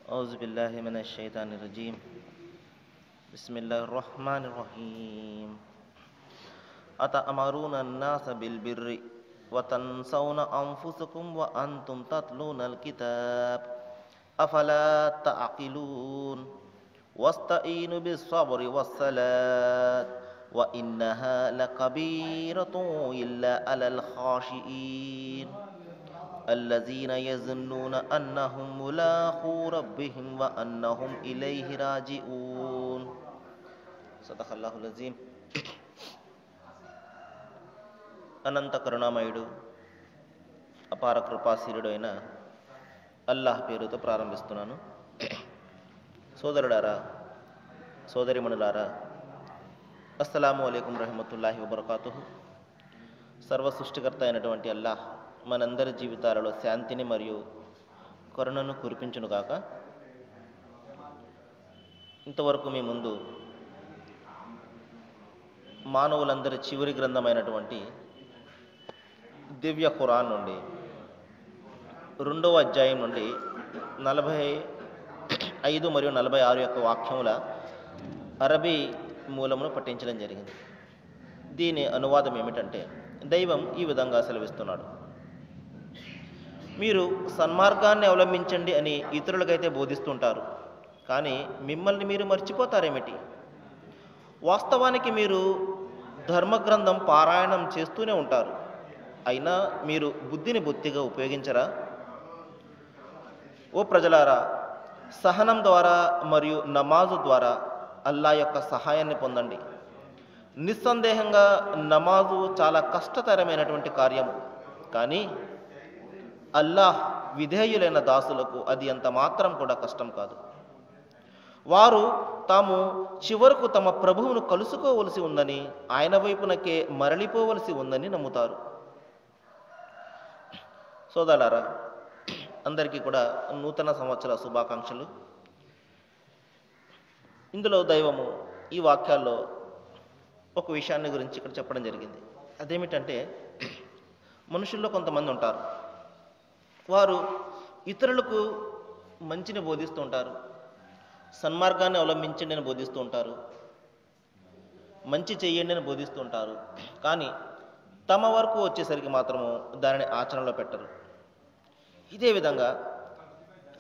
أعوذ بالله من الشيطان الرجيم بسم الله الرحمن الرحيم أتأمرون الناس بالبر وتنسون أنفسكم وأنتم تتلون الكتاب أفلا تعقلون واستعينوا بالصبر والصلاة وإنها لكبيرة إلا على الخاشعين الذين يظنون أنهم ملاقو ربهم وأنهم إليه راجعون صدق الله العظيم. అనంత కరుణామయుడు అపార కృపాశీలుడు అయిన అల్లాహ్ పేరుతో ప్రారంభిస్తున్నాను. సోదరుడారా, సోదరిమణులారా, అస్సలాము అలైకుం రహమతుల్లాహి వబర్కాతుహు. సర్వ సృష్టికర్త అయినటువంటి అల్లాహ్ మనందరి జీవితాలలో శాంతిని మరియు కరుణను కురిపించునుగాక. ఇంతవరకు మీ ముందు మానవులందరి చివరి గ్రంథమైనటువంటి దివ్య ఖురాన్ నుండి 2వ అధ్యాయం నుండి 45 మరియు 46 యొక్క వాక్యముల అరబీ మూలమును పఠించడం జరిగింది. దీని అనువాదం ఏమిటంటే, దైవం ఈ విధంగా సెలవిస్తున్నాడు: మీరు సన్మార్గాన్ని అవలంబించండి అని ఇతరులకైతే బోధిస్తుంటారు, కానీ మిమ్మల్ని మీరు మర్చిపోతారేమిటి? వాస్తవానికి మీరు ధర్మగ్రంథం పారాయణం చేస్తూనే ఉంటారు, అయినా మీరు బుద్ధిని బొత్తిగా ఉపయోగించరా? ఓ ప్రజలారా, సహనం ద్వారా మరియు నమాజు ద్వారా అల్లా యొక్క సహాయాన్ని పొందండి. నిస్సందేహంగా నమాజు చాలా కష్టతరమైనటువంటి కార్యము, కానీ అల్లాహ్ విధేయులైన దాసులకు అది ఎంత మాత్రం కూడా కష్టం కాదు. వారు తాము చివరకు తమ ప్రభువును కలుసుకోవలసి ఉందని, ఆయన వైపునకే మరలిపోవలసి ఉందని నమ్ముతారు. సోదరులారా, అందరికీ కూడా నూతన సంవత్సర శుభాకాంక్షలు. ఇందులో దైవము ఈ వాక్యాల్లో ఒక విషయాన్ని గురించి ఇక్కడ చెప్పడం జరిగింది. అదేమిటంటే, మనుషుల్లో కొంతమంది ఉంటారు, వారు ఇతరులకు మంచిని బోధిస్తూ ఉంటారు, సన్మార్గాన్ని అవలంబించండి అని బోధిస్తూ ఉంటారు, మంచి చెయ్యండి అని బోధిస్తూ ఉంటారు, కానీ తమ వరకు వచ్చేసరికి మాత్రము దానిని ఆచరణలో పెట్టరు. ఇదే విధంగా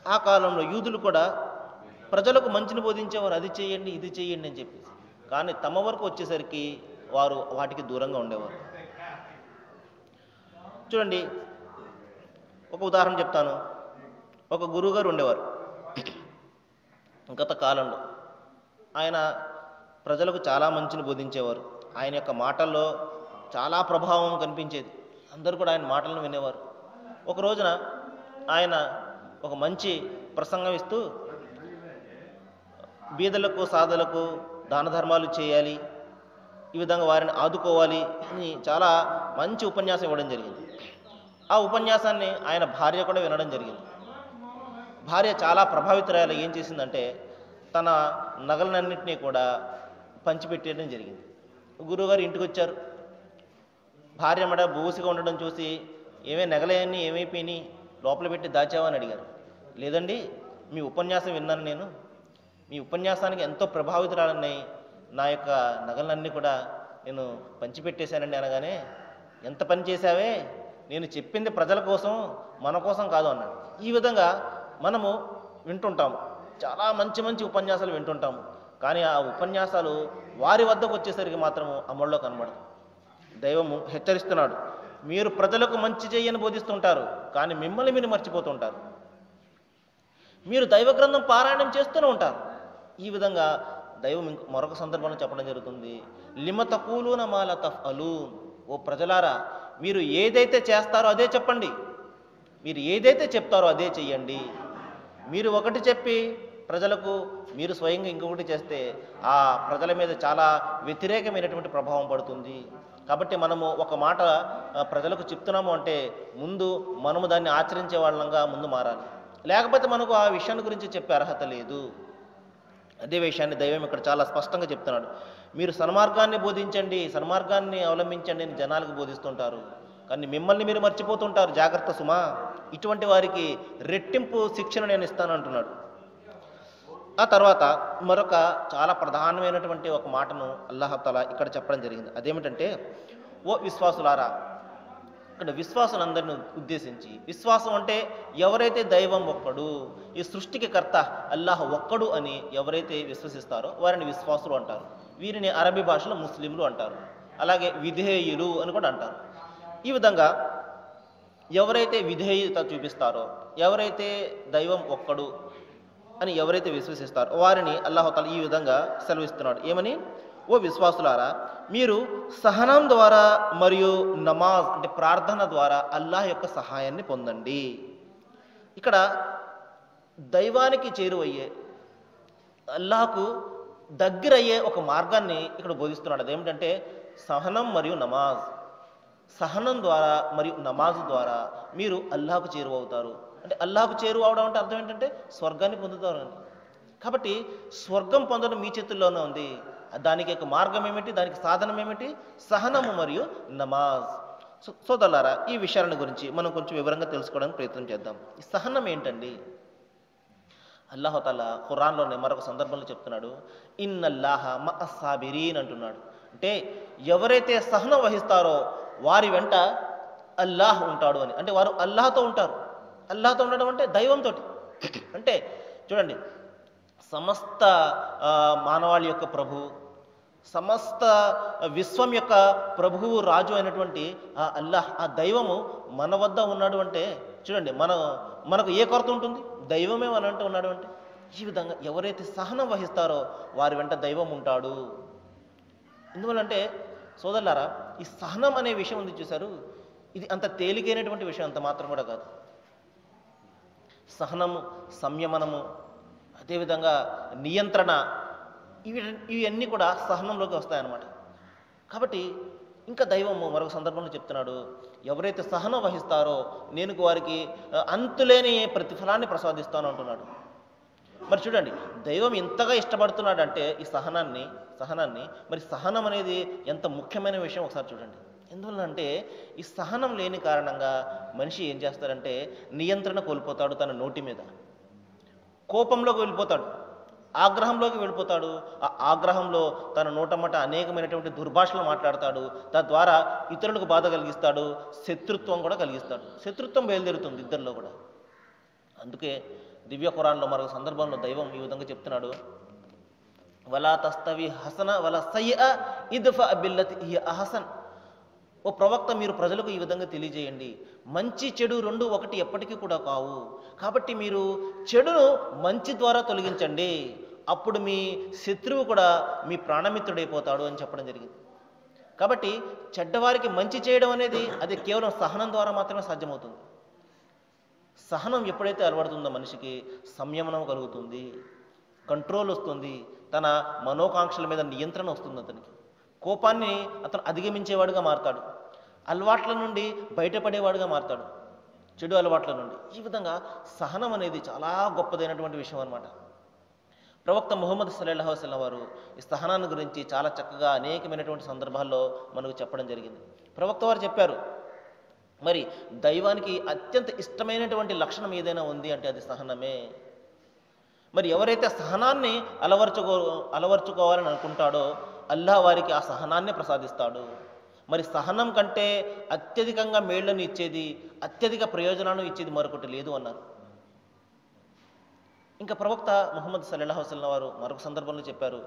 ఆ కాలంలో యూదులు కూడా ప్రజలకు మంచిని బోధించేవారు, అది చేయండి ఇది చేయండి అని చెప్పేసి, కానీ తమ వరకు వచ్చేసరికి వారు వాటికి దూరంగా ఉండేవారు. చూడండి, ఒక ఉదాహరణ చెప్తాను. ఒక గురువుగారు ఉండేవారు గత కాలంలో. ఆయన ప్రజలకు చాలా మంచిని బోధించేవారు. ఆయన యొక్క మాటల్లో చాలా ప్రభావం కనిపించేది. అందరూ కూడా ఆయన మాటలను వినేవారు. ఒక రోజున ఆయన ఒక మంచి ప్రసంగం ఇస్తూ బీదలకు సాధలకు దాన ధర్మాలు చేయాలి, ఈ విధంగా వారిని ఆదుకోవాలి అని చాలా మంచి ఉపన్యాసం ఇవ్వడం జరిగింది. ఆ ఉపన్యాసాన్ని ఆయన భార్య కూడా వినడం జరిగింది. భార్య చాలా ప్రభావితురాలు. ఏం చేసిందంటే, తన నగలన్నింటినీ కూడా పంచిపెట్టేయడం జరిగింది. గురువుగారు ఇంటికి వచ్చారు. భార్య మడ బూసిగా ఉండడం చూసి, ఏమే నగలయన్నీ ఏమైపోయినాయి, లోపల పెట్టి దాచావా అని అడిగారు. లేదండి, మీ ఉపన్యాసం విన్నాను నేను, మీ ఉపన్యాసానికి ఎంతో ప్రభావితురాలున్నాయి, నా యొక్క నగలన్నీ కూడా నేను పంచిపెట్టేశానండి అనగానే, ఎంత పని చేశావే, నేను చెప్పింది ప్రజల కోసం, మన కోసం కాదు అన్నాడు. ఈ విధంగా మనము వింటుంటాము, చాలా మంచి మంచి ఉపన్యాసాలు వింటుంటాము, కానీ ఆ ఉపన్యాసాలు వారి వద్దకు వచ్చేసరికి మాత్రము అమల్లో కనబడదు. దైవము హెచ్చరిస్తున్నాడు, మీరు ప్రజలకు మంచి చేయని బోధిస్తుంటారు, కానీ మిమ్మల్ని మీరు మర్చిపోతుంటారు. మీరు దైవ గ్రంథం పారాయణం చేస్తూనే ఉంటారు. ఈ విధంగా దైవం మరొక సందర్భంలో చెప్పడం జరుగుతుంది, లిమ తకూలూన మా లా తఫ్అలూన్. ఓ ప్రజలారా, మీరు ఏదైతే చేస్తారో అదే చెప్పండి, మీరు ఏదైతే చెప్తారో అదే చెయ్యండి. మీరు ఒకటి చెప్పి ప్రజలకు మీరు స్వయంగా ఇంకొకటి చేస్తే ఆ ప్రజల మీద చాలా వ్యతిరేకమైనటువంటి ప్రభావం పడుతుంది. కాబట్టి మనము ఒక మాట ప్రజలకు చెప్తున్నాము అంటే ముందు మనము దాన్ని ఆచరించే వాళ్ళంగా ముందు మారాలి, లేకపోతే మనకు ఆ విషయాన్ని గురించి చెప్పే అర్హత లేదు. అదే విషయాన్ని దైవం ఇక్కడ చాలా స్పష్టంగా చెప్తున్నాడు. మీరు సన్మార్గాన్ని బోధించండి, సన్మార్గాన్ని అవలంబించండి అని జనాలకు బోధిస్తుంటారు, కానీ మిమ్మల్ని మీరు మర్చిపోతుంటారు. జాగ్రత్త సుమా, ఇటువంటి వారికి రెట్టింపు శిక్షణ నేను ఇస్తాను అంటున్నాడు. ఆ తర్వాత మరొక చాలా ప్రధానమైనటువంటి ఒక మాటను అల్లాహతాలా ఇక్కడ చెప్పడం జరిగింది. అదేమిటంటే, ఓ విశ్వాసులారా, ఇక్కడ విశ్వాసులందరిని ఉద్దేశించి, విశ్వాసం అంటే ఎవరైతే దైవం ఒక్కడు, ఈ సృష్టికి కర్త అల్లాహ్ ఒక్కడు అని ఎవరైతే విశ్వసిస్తారో వారిని విశ్వాసులు అంటారు. వీరిని అరబీ భాషలో ముస్లింలు అంటారు. అలాగే విధేయులు అని కూడా అంటారు. ఈ విధంగా ఎవరైతే విధేయత చూపిస్తారో, ఎవరైతే దైవం ఒక్కడు అని ఎవరైతే విశ్వసిస్తారో వారిని అల్లాహతాలా ఈ విధంగా సెలవిస్తున్నాడు. ఏమని? ఓ విశ్వాసులారా, మీరు సహనం ద్వారా మరియు నమాజ్ అంటే ప్రార్థన ద్వారా అల్లాహ్ యొక్క సహాయాన్ని పొందండి. ఇక్కడ దైవానికి చేరువయ్యే, అల్లాహకు దగ్గరయ్యే ఒక మార్గాన్ని ఇక్కడ బోధిస్తున్నాడు. అదేమిటంటే సహనం మరియు నమాజ్. సహనం ద్వారా మరియు నమాజ్ ద్వారా మీరు అల్లాహకు చేరువవుతారు. అంటే అల్లాహకు చేరువవడం అంటే అర్థం ఏంటంటే స్వర్గాన్ని పొందుతారు అని. కాబట్టి స్వర్గం పొందడం మీ చేతుల్లోనే ఉంది. దానికి ఒక మార్గం ఏమిటి, దానికి సాధనం ఏమిటి? సహనము మరియు నమాజ్. సోదరులారా, ఈ విషయాల గురించి మనం కొంచెం వివరంగా తెలుసుకోవడానికి ప్రయత్నం చేద్దాం. ఈ సహనం ఏంటండి? అల్లాహతాలా ఖురాన్లోనే మరొక సందర్భంలో చెప్తున్నాడు, ఇన్నల్లాహ మఅస్సాబిరీన్ అంటున్నాడు. అంటే ఎవరైతే సహనం వహిస్తారో వారి వెంట అల్లాహ్ ఉంటాడు అని. అంటే వారు అల్లాహతో ఉంటారు. అల్లాహతో ఉండడం అంటే దైవంతో. అంటే చూడండి, సమస్త మానవాళి యొక్క ప్రభు, సమస్త విశ్వం యొక్క ప్రభువు, రాజు అయినటువంటి ఆ అల్లాహ్, ఆ దైవము మన వద్ద ఉన్నాడు. అంటే చూడండి, మనకు ఏ కొరత ఉంటుంది? దైవమే మన వెంట ఉన్నాడు. అంటే ఈ విధంగా ఎవరైతే సహనం వహిస్తారో వారి వెంట దైవం ఉంటాడు. ఎందువల్లంటే సోదరులారా, ఈ సహనం అనే విషయం ఉంది చూశారు, ఇది అంత తేలికైనటువంటి విషయం అంత మాత్రం కూడా కాదు. సహనము, సంయమనము, అదేవిధంగా నియంత్రణ, ఇవన్నీ కూడా సహనంలోకి వస్తాయన్నమాట. కాబట్టి ఇంకా దైవము మరొక సందర్భంలో చెప్తున్నాడు, ఎవరైతే సహనం వహిస్తారో నేను వారికి అంతులేని ప్రతిఫలాన్ని ప్రసాదిస్తాను అంటున్నాడు. మరి చూడండి, దైవం ఎంతగా ఇష్టపడుతున్నాడంటే ఈ సహనాన్ని మరి సహనం అనేది ఎంత ముఖ్యమైన విషయం ఒకసారి చూడండి. ఎందువల్లంటే ఈ సహనం లేని కారణంగా మనిషి ఏం చేస్తాడంటే నియంత్రణ కోల్పోతాడు. తన నోటి మీద కోపంలోకి వెళ్ళిపోతాడు, ఆగ్రహంలోకి వెళ్ళిపోతాడు. ఆ ఆగ్రహంలో తన నోటమ్మట అనేకమైనటువంటి దుర్భాషలు మాట్లాడతాడు. తద్వారా ఇతరులకు బాధ కలిగిస్తాడు, శత్రుత్వం కూడా కలిగిస్తాడు. శత్రుత్వం బయలుదేరుతుంది ఇద్దరిలో కూడా. అందుకే దివ్య ఖురాన్లో మరొక సందర్భంలో దైవం ఈ విధంగా చెప్తున్నాడు, వలా తస్తవి హసన వలా సయ్యఅ ఇద్ఫా బిల్లతి హియ అహసన్. ఓ ప్రవక్త, మీరు ప్రజలకు ఈ విధంగా తెలియజేయండి, మంచి చెడు రెండు ఒకటి ఎప్పటికీ కూడా కావు. కాబట్టి మీరు చెడును మంచి ద్వారా తొలగించండి, అప్పుడు మీ శత్రువు కూడా మీ ప్రాణమిత్రుడైపోతాడు అని చెప్పడం జరిగింది. కాబట్టి చెడ్డవారికి మంచి చేయడం అనేది అది కేవలం సహనం ద్వారా మాత్రమే సాధ్యమవుతుంది. సహనం ఎప్పుడైతే అలవడుతుందో మనిషికి సంయమనం కలుగుతుంది, కంట్రోల్ వస్తుంది, తన మనోకాంక్షల మీద నియంత్రణ వస్తుంది. అతనికి కోపాన్ని అతను అధిగమించేవాడుగా మారతాడు, అలవాట్ల నుండి బయటపడేవాడుగా మారతాడు, చెడు అలవాట్ల నుండి. ఈ విధంగా సహనం అనేది చాలా గొప్పదైనటువంటి విషయం అన్నమాట. ప్రవక్త ముహమ్మద్ సల్లల్లాహు అలైహి వసల్లం వారు ఈ సహనాన్ని గురించి చాలా చక్కగా అనేకమైనటువంటి సందర్భాల్లో మనకు చెప్పడం జరిగింది. ప్రవక్త వారు చెప్పారు, మరి దైవానికి అత్యంత ఇష్టమైనటువంటి లక్షణం ఏదైనా ఉంది అంటే అది సహనమే. మరి ఎవరైతే సహనాన్ని అలవర్చుకోవాలని అనుకుంటాడో అల్లాహ్ వారికి ఆ సహనాన్ని ప్రసాదిస్తాడు. మరి సహనం కంటే అత్యధికంగా మేళ్లను ఇచ్చేది, అత్యధిక ప్రయోజనాలను ఇచ్చేది మరొకటి లేదు అన్నారు. ఇంకా ప్రవక్త ముహమ్మద్ సల్లల్లాహు అలైహి వసల్లం వారు మరొక సందర్భంలో చెప్పారు,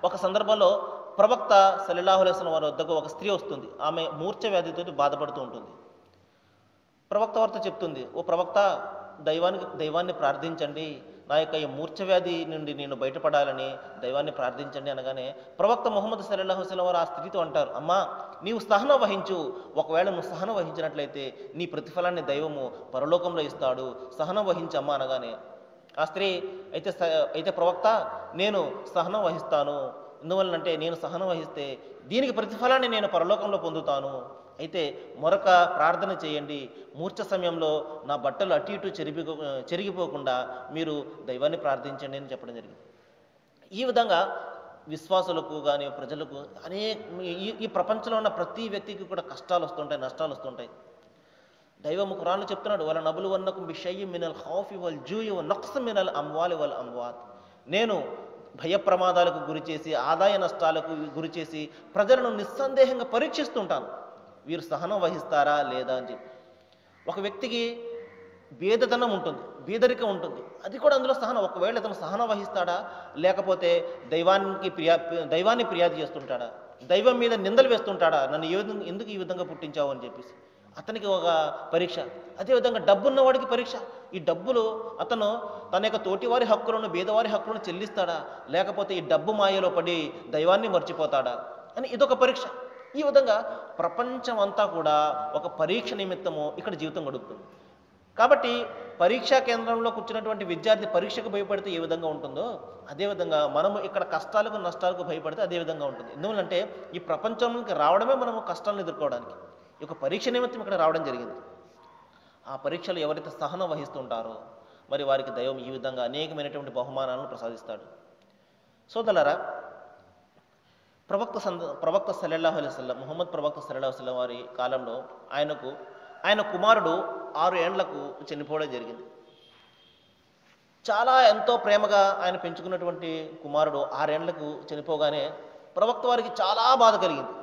ఒక సందర్భంలో ప్రవక్త సల్లల్లాహు అలైహి వసల్లం వారి వద్దకు ఒక స్త్రీ వస్తుంది. ఆమె మూర్ఛ వ్యాధితో బాధపడుతూ ఉంటుంది. ప్రవక్త వారితో చెప్తుంది, ఓ ప్రవక్త, దైవాన్ని ప్రార్థించండి, నా యొక్క ఈ మూర్ఛ వ్యాధి నుండి నేను బయటపడాలని దైవాన్ని ప్రార్థించండి అనగానే ప్రవక్త ముహమ్మద్ సల్లల్లాహు అలైహి వసల్లం వారు ఆ స్త్రీతో అంటారు, అమ్మా, నీవు సహనం వహించు, ఒకవేళ నువ్వు సహనం వహించినట్లయితే నీ ప్రతిఫలాన్ని దైవము పరలోకంలో ఇస్తాడు, సహనం వహించమ్మా అనగానే ఆ స్త్రీ అయితే ప్రవక్త, నేను సహనం వహిస్తాను, ఎందువల్లంటే నేను సహనం వహిస్తే దీనికి ప్రతిఫలాన్ని నేను పరలోకంలో పొందుతాను, అయితే మరొక ప్రార్థన చేయండి, మూర్ఛ సమయంలో నా బట్టలు అటు ఇటు చెరిగిపోకుండా మీరు దైవాన్ని ప్రార్థించండి అని చెప్పడం జరిగింది. ఈ విధంగా విశ్వాసులకు కానీ ప్రజలకు ఈ ప్రపంచంలో ఉన్న ప్రతి వ్యక్తికి కూడా కష్టాలు వస్తుంటాయి, నష్టాలు వస్తుంటాయి. దైవము ఖురాన్లో చెప్తున్నాడు, వల నబులువన్నకుం బిషయ్యిన్ మినల్ ఖౌఫి వల్ జూయి వ నఖ్సిన్ మినల్ అమ్వాలి వల్ అమ్వాత్. నేను భయ ప్రమాదాలకు గురి చేసి, ఆదాయ నష్టాలకు గురి చేసి ప్రజలను నిస్సందేహంగా పరీక్షిస్తుంటాను, వీరు సహనం వహిస్తారా లేదా అని చెప్పి. ఒక వ్యక్తికి బేదతనం ఉంటుంది, బేదరికం ఉంటుంది, అది కూడా అందులో సహనం. ఒకవేళ అతను సహనం వహిస్తాడా, లేకపోతే దైవాన్ని ఫిర్యాదు చేస్తుంటాడా, దైవం మీద నిందలు వేస్తుంటాడా, నన్ను ఎందుకు ఈ విధంగా పుట్టించావు అని చెప్పేసి. అతనికి ఒక పరీక్ష. అదేవిధంగా డబ్బున్నవాడికి పరీక్ష. ఈ డబ్బులు అతను తన యొక్క తోటివారి హక్కులను, బీదవారి హక్కులను చెల్లిస్తాడా, లేకపోతే ఈ డబ్బు మాయలో పడి దైవాన్ని మర్చిపోతాడా అని ఇదొక పరీక్ష. ఈ విధంగా ప్రపంచం అంతా కూడా ఒక పరీక్ష నిమిత్తము ఇక్కడ జీవితం గడుపుతుంది. కాబట్టి పరీక్షా కేంద్రంలో కూర్చున్నటువంటి విద్యార్థి పరీక్షకు భయపడితే ఏ విధంగా ఉంటుందో, అదేవిధంగా మనము ఇక్కడ కష్టాలకు నష్టాలకు భయపడితే అదే విధంగా ఉంటుంది. ఎందువల్లంటే ఈ ప్రపంచంలోకి రావడమే మనము కష్టాలను ఎదుర్కోవడానికి, ఈ యొక్క పరీక్ష నిమిత్తం ఇక్కడ రావడం జరిగింది. ఆ పరీక్షలు ఎవరైతే సహనం వహిస్తుంటారో మరి వారికి దైవం ఈ విధంగా అనేకమైనటువంటి బహుమానాలను ప్రసాదిస్తాడు. సోదరులారా, ప్రవక్త సల్లల్లాహు అలైహి వసల్లం, ముహమ్మద్ ప్రవక్త సల్లల్లాహు అలైహి వసల్లం వారి కాలంలో ఆయన కుమారుడు 6 ఏండ్లకు చనిపోవడం జరిగింది. చాలా ఎంతో ప్రేమగా ఆయన పెంచుకున్నటువంటి కుమారుడు 6 ఏండ్లకు చనిపోగానే ప్రవక్త వారికి చాలా బాధ కలిగింది.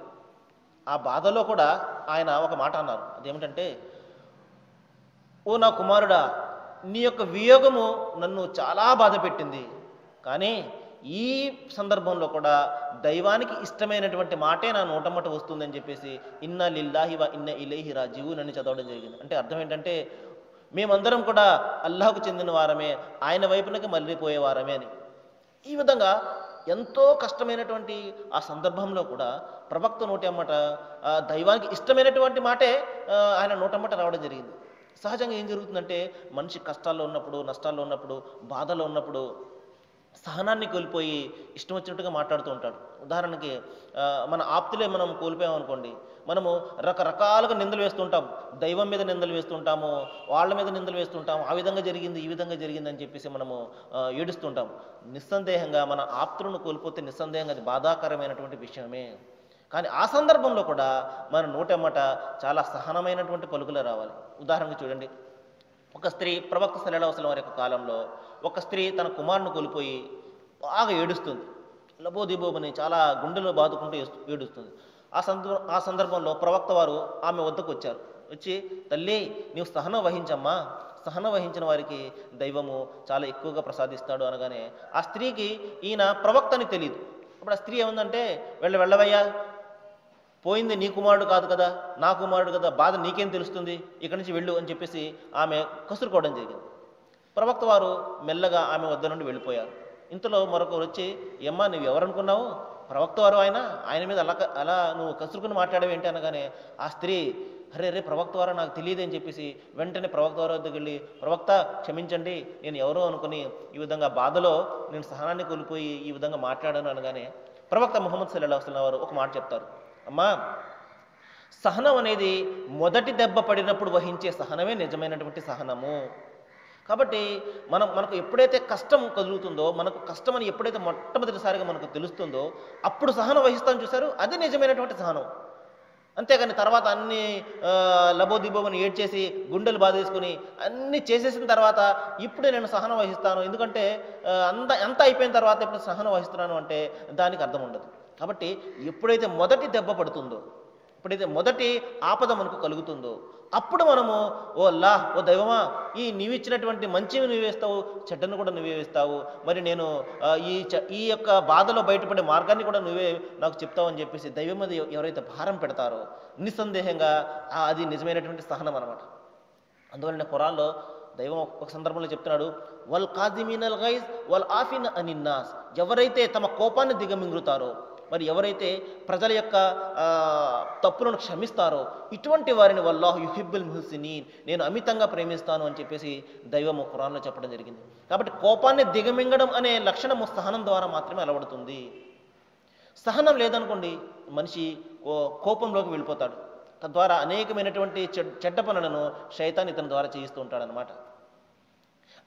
ఆ బాధలో కూడా ఆయన ఒక మాట అన్నారు. అదేమిటంటే, ఓ నా కుమారుడా, నీ యొక్క వియోగము నన్ను చాలా బాధ పెట్టింది, కానీ ఈ సందర్భంలో కూడా దైవానికి ఇష్టమైనటువంటి మాటే నా నోటమ్మట వస్తుందని చెప్పేసి ఇన్నా లిల్లాహి వ ఇన్న ఇలైహి రాజిఊన్ అని చదవడం జరిగింది. అంటే అర్థం ఏంటంటే, మేమందరం కూడా అల్లాహకు చెందిన వారమే, ఆయన వైపునకి మళ్ళీపోయేవారమే అని. ఈ విధంగా ఎంతో కష్టమైనటువంటి ఆ సందర్భంలో కూడా ప్రవక్త నోటమ్మట దైవానికి ఇష్టమైనటువంటి మాటే ఆయన నోటమ్మట రావడం జరిగింది. సహజంగా ఏం జరుగుతుందంటే, మనిషి కష్టాల్లో ఉన్నప్పుడు, నష్టాల్లో ఉన్నప్పుడు, బాధలో ఉన్నప్పుడు సహనాన్ని కోల్పోయి ఇష్టం వచ్చినట్టుగా మాట్లాడుతూ ఉంటాడు. ఉదాహరణకి మన ఆప్తులే మనం కోల్పోయామనుకోండి, మనము రకరకాలుగా నిందలు వేస్తుంటాం, దైవం మీద నిందలు వేస్తుంటాము, వాళ్ళ మీద నిందలు వేస్తుంటాము, ఆ విధంగా జరిగింది, ఈ విధంగా జరిగింది అని చెప్పేసి మనము ఏడుస్తుంటాం. నిస్సందేహంగా మన ఆప్తులను కోల్పోతే నిస్సందేహంగా అది బాధాకరమైనటువంటి విషయమే. కానీ ఆ సందర్భంలో కూడా మన నోటెమ్మట చాలా సహనమైనటువంటి పలుకులు రావాలి. ఉదాహరణకు చూడండి, ఒక స్త్రీ ప్రవక్త సల్లల్లాహు అలైహి వసల్లం వారి యొక్క కాలంలో ఒక స్త్రీ తన కుమారుని కోల్పోయి బాగా ఏడుస్తుంది, లబోదిబోబని చాలా గుండెలో బాదుకుంటూ ఏడుస్తుంది. ఆ సందర్భంలో ప్రవక్త వారు ఆమె వద్దకు వచ్చారు. వచ్చి, తల్లి నీవు సహనం వహించమ్మా, సహనం వహించిన వారికి దైవము చాలా ఎక్కువగా ప్రసాదిస్తాడు అనగానే ఆ స్త్రీకి ఈయన ప్రవక్త అని తెలియదు. అప్పుడు ఆ స్త్రీ ఏముందంటే, వెళ్ళవయ్యా, పోయింది నీ కుమారుడు కాదు కదా, నా కుమారుడు కదా, బాధ నీకేం తెలుస్తుంది, ఇక్కడి నుంచి వెళ్ళు అని చెప్పేసి ఆమె కసురుకోవడం జరిగింది. ప్రవక్త వారు మెల్లగా ఆమె వద్ద నుండి వెళ్ళిపోయారు. ఇంతలో మరొకరు వచ్చి, ఏమ్మా నువ్వు ఎవరనుకున్నావు, ప్రవక్త వారు ఆయన మీద అలా నువ్వు కసురుకుని మాట్లాడేవేంటి అనగానే ఆ స్త్రీ, అరే ప్రవక్త వారు నాకు తెలియదు అని చెప్పేసి వెంటనే ప్రవక్త వారి వద్దకు వెళ్ళి, ప్రవక్త క్షమించండి, నేను ఎవరో అనుకుని ఈ విధంగా బాధలో నేను సహనాన్ని కోల్పోయి ఈ విధంగా మాట్లాడాను అనగానే ప్రవక్త ముహమ్మద్ సల్లల్లాహు అలైహి వసల్లం వారు ఒక మాట చెప్తారు. అమ్మా, సహనం అనేది మొదటి దెబ్బ పడినప్పుడు వహించే సహనమే నిజమైనటువంటి సహనము. కాబట్టి మనకు ఎప్పుడైతే కష్టం కలుగుతుందో, మనకు కష్టం అని ఎప్పుడైతే మొట్టమొదటిసారిగా మనకు తెలుస్తుందో అప్పుడు సహనం వహిస్తామని చూశారు, అది నిజమైనటువంటి సహనం. అంతేగాని తర్వాత అన్ని లబోదిబోమని ఏడ్చేసి గుండెలు బాధేసుకుని అన్నీ చేసేసిన తర్వాత ఇప్పుడే నేను సహనం వహిస్తాను, ఎందుకంటే అంతా అయిపోయిన తర్వాత ఇప్పుడు సహనం వహిస్తున్నాను అంటే దానికి అర్థం ఉండదు. కాబట్టి ఎప్పుడైతే మొదటి దెబ్బ పడుతుందో, ఎప్పుడైతే మొదటి ఆపద మనకు కలుగుతుందో అప్పుడు మనము, ఓ అల్లా, ఓ దైవమా, నీవు ఇచ్చినటువంటి మంచివి నువ్వేస్తావు, చెడ్డను కూడా నువ్వే వేస్తావు, మరి నేను ఈ యొక్క బాధలో బయటపడే మార్గాన్ని కూడా నువ్వే నాకు చెప్తావు అని చెప్పేసి దైవం మీద ఎవరైతే భారం పెడతారో నిస్సందేహంగా అది నిజమైనటువంటి సహనం అన్నమాట. అందువలన ఖురాన్లో దైవం ఒక సందర్భంలో చెప్తున్నాడు, వల్ కాజిమీనల్ గైజ్ వల్ ఆఫిన అనిన్నాస్, ఎవరైతే తమ కోపాన్ని దిగమింగుతారో, మరి ఎవరైతే ప్రజల యొక్క తప్పులను క్షమిస్తారో ఇటువంటి వారిని వల్లాహు యుహిబ్బుల్ ముహ్సినీన్, నేను అమితంగా ప్రేమిస్తాను అని చెప్పేసి దైవము ఖురాన్లో చెప్పడం జరిగింది. కాబట్టి కోపాన్ని దిగమింగడం అనే లక్షణము సహనం ద్వారా మాత్రమే అలవడుతుంది. సహనం లేదనుకోండి, మనిషి కోపంలోకి వెళ్ళిపోతాడు, తద్వారా అనేకమైనటువంటి చెడ్డ పనులను శైతాన్ ఇతని ద్వారా చేయిస్తూ ఉంటాడనమాట.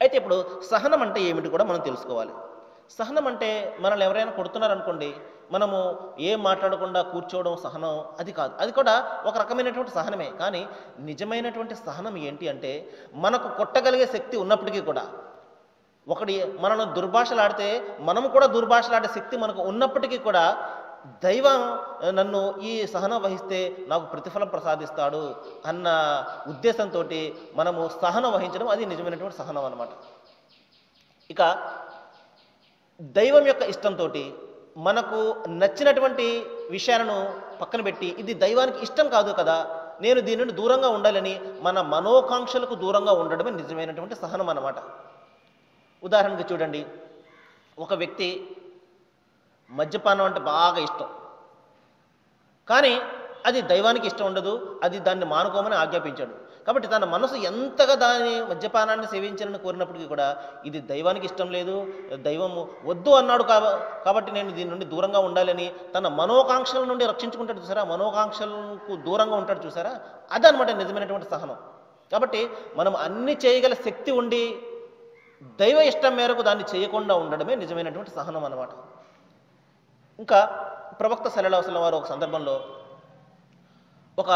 అయితే ఇప్పుడు సహనం అంటే ఏమిటి కూడా మనం తెలుసుకోవాలి. సహనం అంటే మనల్ని ఎవరైనా కొడుతున్నారనుకోండి, మనము ఏం మాట్లాడకుండా కూర్చోవడం సహనం అది కాదు. అది కూడా ఒక రకమైనటువంటి సహనమే. కానీ నిజమైనటువంటి సహనం ఏంటి అంటే, మనకు కొట్టగలిగే శక్తి ఉన్నప్పటికీ కూడా, ఒకటి మనల్ని దుర్భాషలాడితే మనం కూడా దుర్భాషలాడే శక్తి మనకు ఉన్నప్పటికీ కూడా, దైవం నన్ను ఈ సహనం వహిస్తే నాకు ప్రతిఫలం ప్రసాదిస్తాడు అన్న ఉద్దేశంతో మనము సహనం వహించడం, అది నిజమైనటువంటి సహనం అన్నమాట. ఇక దైవం యొక్క ఇష్టంతో మనకు నచ్చినటువంటి విషయాలను పక్కన పెట్టి, ఇది దైవానికి ఇష్టం కాదు కదా, నేను దీని నుండి దూరంగా ఉండాలని మన మనోకాంక్షలకు దూరంగా ఉండడమే నిజమైనటువంటి సహనం అన్నమాట. ఉదాహరణకు చూడండి, ఒక వ్యక్తి మద్యపానం అంటే బాగా ఇష్టం, కానీ అది దైవానికి ఇష్టం ఉండదు, అది దాన్ని మానుకోమని ఆజ్ఞాపించాడు. కాబట్టి తన మనసు ఎంతగా దాని మద్యపానాన్ని సేవించాలని కోరినప్పటికీ కూడా, ఇది దైవానికి ఇష్టం లేదు, దైవం వద్దు అన్నాడు కాబట్టి నేను దీని నుండి దూరంగా ఉండాలని తన మనోకాంక్షల నుండి రక్షించుకుంటాడు చూసారా, మనోకాంక్షలకు దూరంగా ఉంటాడు చూసారా, అదనమాట నిజమైనటువంటి సహనం. కాబట్టి మనం అన్ని చేయగల శక్తి ఉండి దైవ ఇష్టం మేరకు దాన్ని చేయకుండా ఉండడమే నిజమైనటువంటి సహనం అన్నమాట. ఇంకా ప్రవక్త సల్లల్లాహు అలైహి వసల్లం వారు ఒక సందర్భంలో ఒక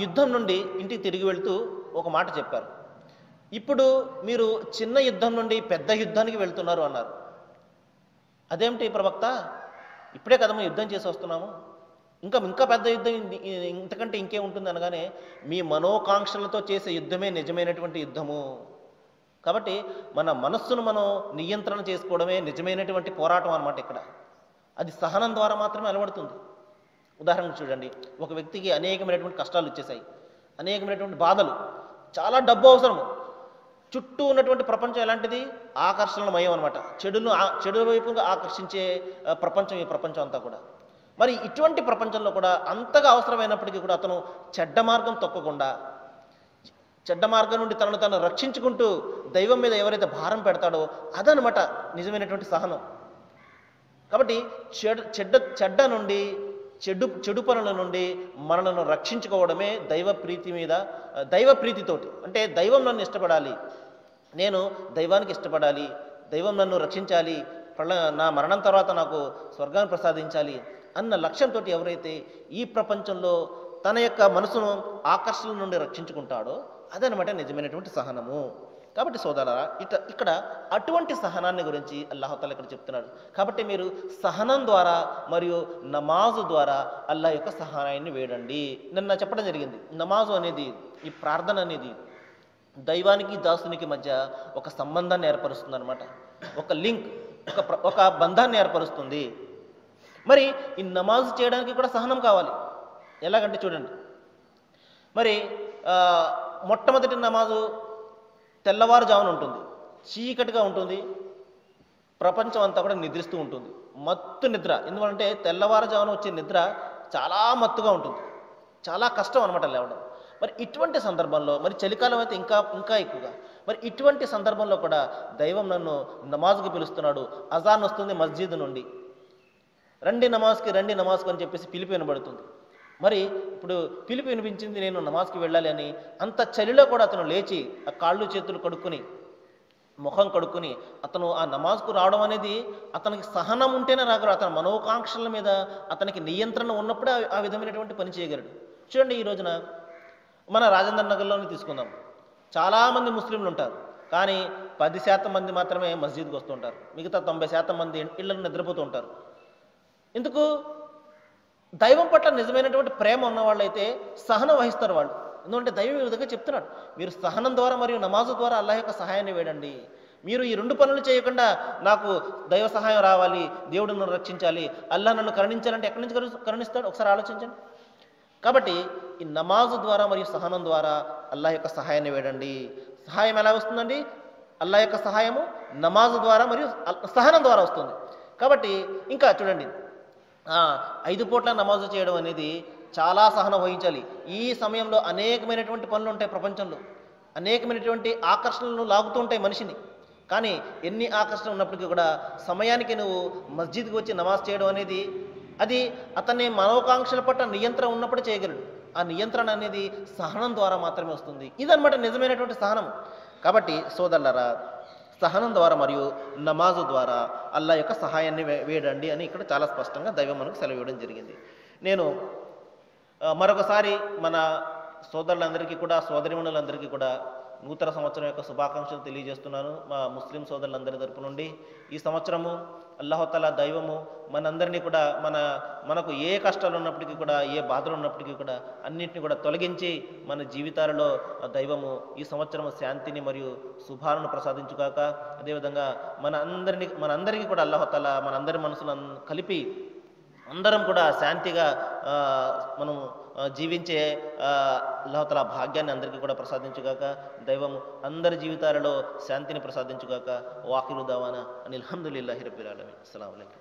యుద్ధం నుండి ఇంటికి తిరిగి వెళ్తూ ఒక మాట చెప్పారు. ఇప్పుడు మీరు చిన్న యుద్ధం నుండి పెద్ద యుద్ధానికి వెళ్తున్నారు అన్నారు. అదేమిటి ప్రవక్త, ఇప్పుడే కదా మేము యుద్ధం చేసి వస్తున్నాము, ఇంకా పెద్ద యుద్ధం ఇంతకంటే ఇంకే ఉంటుంది అనగానే, మీ మనోకాంక్షలతో చేసే యుద్ధమే నిజమైనటువంటి యుద్ధము. కాబట్టి మన మనస్సును మనం నియంత్రణ చేసుకోవడమే నిజమైనటువంటి పోరాటం అన్నమాట. ఇక్కడ అది సహనం ద్వారా మాత్రమే అలవడుతుంది. ఉదాహరణకు చూడండి, ఒక వ్యక్తికి అనేకమైనటువంటి కష్టాలు వచ్చేసాయి, అనేకమైనటువంటి బాధలు, చాలా డబ్బు అవసరము, చుట్టూ ఉన్నటువంటి ప్రపంచం ఎలాంటిది, ఆకర్షణమయం అనమాట, చెడు వైపుగా ఆకర్షించే ప్రపంచం ఈ ప్రపంచం అంతా కూడా. మరి ఇటువంటి ప్రపంచంలో కూడా అంతగా అవసరమైనప్పటికీ కూడా అతను చెడ్డ మార్గం తొక్కకుండా, చెడ్డ మార్గం నుండి తనను రక్షించుకుంటూ దైవం మీద ఎవరైతే భారం పెడతాడో అదనమాట నిజమైనటువంటి సహనం. కాబట్టి చెడ్డ నుండి, చెడు పనుల నుండి మనలను రక్షించుకోవడమే దైవ ప్రీతితోటి. అంటే దైవం నన్ను ఇష్టపడాలి, నేను దైవానికి ఇష్టపడాలి, దైవం నన్ను రక్షించాలి, నా మరణం తర్వాత నాకు స్వర్గాన్ని ప్రసాదించాలి అన్న లక్ష్యంతో ఎవరైతే ఈ ప్రపంచంలో తన యొక్క మనసును ఆకర్షణ నుండి రక్షించుకుంటాడో అదనమాట నిజమైనటువంటి సహనము. కాబట్టి సోదరులారా, ఇక్కడ అటువంటి సహనాన్ని గురించి అల్లాహ్ తఆలా ఇక్కడ చెప్తున్నాడు. కాబట్టి మీరు సహనం ద్వారా మరియు నమాజు ద్వారా అల్లాహ్ యొక్క సహాయాన్ని వేడండి. నిన్న చెప్పడం జరిగింది, నమాజు అనేది, ఈ ప్రార్థన అనేది దైవానికి దాసునికి మధ్య ఒక సంబంధాన్ని ఏర్పరుస్తుంది అనమాట, ఒక లింక్, ఒక బంధాన్ని ఏర్పరుస్తుంది. మరి ఈ నమాజు చేయడానికి కూడా సహనం కావాలి. ఎలాగంటే చూడండి, మరి మొట్టమొదటి నమాజు తెల్లవారుజామున ఉంటుంది, చీకటిగా ఉంటుంది, ప్రపంచం అంతా కూడా నిద్రిస్తూ ఉంటుంది, మత్తు నిద్ర. ఎందుకంటే తెల్లవారుజామున వచ్చే నిద్ర చాలా మత్తుగా ఉంటుంది, చాలా కష్టం అనమాట లేవడం. మరి ఇటువంటి సందర్భంలో, మరి చలికాలం అయితే ఇంకా ఎక్కువగా, మరి ఇటువంటి సందర్భంలో కూడా దైవం నన్ను నమాజ్కి పిలుస్తున్నాడు. అజాన్ వస్తుంది మస్జిద్ నుండి, రండి నమాజ్కి అని చెప్పేసి పిలుపు వినబడుతుంది. మరి ఇప్పుడు పిలుపు వినిపించింది, నేను నమాజ్కి వెళ్ళాలి అని. అంత చలిలో కూడా అతను లేచి ఆ కాళ్ళు చేతులు కడుక్కుని, ముఖం కడుక్కుని అతను ఆ నమాజ్కు రావడం అనేది అతనికి సహనం ఉంటేనే రాగలడు. అతని మనోకాంక్షల మీద అతనికి నియంత్రణ ఉన్నప్పుడే ఆ విధమైనటువంటి పని చేయగలడు. చూడండి, ఈ రోజున మన రాజేంద్ర నగర్లోనే తీసుకుందాం, చాలామంది ముస్లింలు ఉంటారు, కానీ 10% మంది మాత్రమే మస్జిద్కి వస్తూ ఉంటారు, మిగతా 90% మంది ఇళ్లను నిద్రపోతూ ఉంటారు. ఎందుకు? దైవం పట్ల నిజమైనటువంటి ప్రేమ ఉన్న వాళ్ళైతే సహనం వహిస్తారు వాళ్ళు. ఎందుకంటే దైవం ఈ విధంగా చెప్తున్నాడు, మీరు సహనం ద్వారా మరియు నమాజు ద్వారా అల్లాహ్ యొక్క సహాయాన్ని వేడండి. మీరు ఈ 2 పనులు చేయకుండా నాకు దైవ సహాయం రావాలి, దేవుడు నన్ను రక్షించాలి, అల్లాహ్ నన్ను కరుణించాలంటే ఎక్కడి నుంచి కరుణిస్తాడు? ఒకసారి ఆలోచించండి. కాబట్టి ఈ నమాజు ద్వారా మరియు సహనం ద్వారా అల్లాహ్ యొక్క సహాయాన్ని వేడండి. సహాయం ఎలా వస్తుందండి? అల్లాహ్ యొక్క సహాయము నమాజు ద్వారా మరియు సహనం ద్వారా వస్తుంది. కాబట్టి ఇంకా చూడండి, 5 పూట్ల నమాజు చేయడం అనేది చాలా సహనం వహించాలి. ఈ సమయంలో అనేకమైనటువంటి పనులు ఉంటాయి, ప్రపంచంలో అనేకమైనటువంటి ఆకర్షణలు లాగుతూ ఉంటాయి మనిషిని. కానీ ఎన్ని ఆకర్షణలు ఉన్నప్పటికీ కూడా సమయానికి నువ్వు మస్జిద్కి వచ్చి నమాజ్ చేయడం అనేది, అది అతని మనోకాంక్షల పట్ల నియంత్రణ ఉన్నప్పుడు చేయగలడు. ఆ నియంత్రణ అనేది సహనం ద్వారా మాత్రమే వస్తుంది. ఇదన్నమాట నిజమైనటువంటి సహనం. కాబట్టి సోదరులారా, సహనం ద్వారా మరియు నమాజు ద్వారా అల్లా యొక్క సహాయాన్ని వేడండి అని ఇక్కడ చాలా స్పష్టంగా దైవం మనకు సెలవు ఇవ్వడం జరిగింది. నేను మరొకసారి మన సోదరులందరికీ కూడా సోదరిమణులందరికీ కూడా నూతన సంవత్సరం యొక్క శుభాకాంక్షలు తెలియజేస్తున్నాను మా ముస్లిం సోదరులందరి తరపు నుండి. ఈ సంవత్సరము అల్లాహుతాలా దైవము మనందరినీ కూడా మనకు ఏ కష్టాలు ఉన్నప్పటికీ కూడా ఏ బాధలు ఉన్నప్పటికీ కూడా అన్నింటినీ కూడా తొలగించి మన జీవితాలలో దైవము ఈ సంవత్సరం శాంతిని మరియు శుభాలను ప్రసాదించుగాక. అదేవిధంగా మనందరికీ కూడా అల్లాహుతాలా మనందరి మనసులను కలిపి అందరం కూడా శాంతిగా మనం జీవించే అల్లాహుతాలా భాగ్యాన్ని అందరికీ కూడా ప్రసాదించుగాక. దైవము అందరి జీవితాలలో శాంతిని ప్రసాదించుగాక. వాఖిరు దావానా అనిల్ హమ్దులిల్లాహి రబ్బిల్ ఆలమీన్. అస్సలాము అలైకుం.